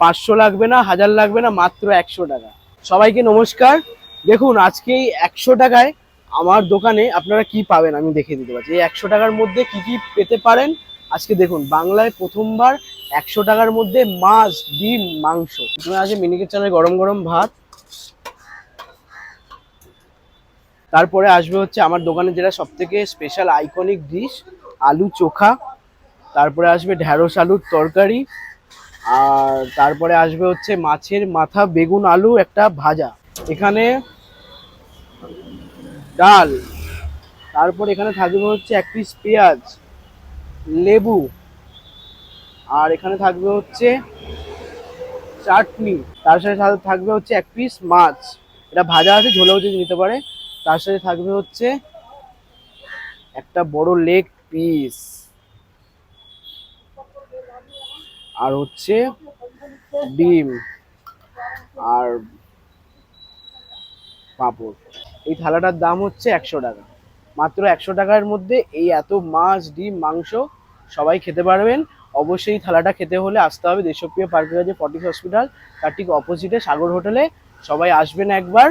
500 লাগবে না, 1000 লাগবে না, মাত্র 100 টাকা। সবাইকে নমস্কার। দেখুন আজকে এই 100 টাকায় আমার দোকানে আপনারা কি পাবেন আমি দেখিয়ে দিতে পারছি। এই 100 টাকার মধ্যে কি কি পেতে পারেন আজকে দেখুন। বাংলায় প্রথমবার 100 টাকার মধ্যে মাছ, ডিম, মাংস। এখানে আছে মিনিকেট চালের গরম গরম ভাত। তারপরে আসবে হচ্ছে আমার দোকানে যেটা সব থেকে স্পেশাল আইকনিক ডিশ, আলু চোখা। তারপরে আসবে ঢ্যাঁড়স আলুর তরকারি। আর তারপরে আসবে হচ্ছে মাছের মাথা বেগুন আলু একটা ভাজা। এখানে ডাল। তারপর এখানে থাকবে হচ্ছে 1 পিস পেঁয়াজ, লেবু। আর এখানে থাকবে হচ্ছে চাটনি। তার সাথে সাথে থাকবে হচ্ছে 1 পিস মাছ, এটা ভাজা আছে, ঝোলেও যদি নিতে পারে। তার সাথে থাকবে হচ্ছে একটা বড় লেগ পিস। আর হচ্ছে ডিম আর পাঁপড়। এই থালাটার দাম হচ্ছে 100 টাকা। মাত্র 100 টাকার মধ্যে এই এত মাছ, ডিম, মাংস সবাই খেতে পারবেন। অবশ্যই থালাটা খেতে হলে আসতে হবে দেশপ্রিয় পার্কের কাছে ফর্টিস হসপিটাল, তার ঠিক অপোজিটে সাগর হোটেলে। সবাই আসবেন একবার।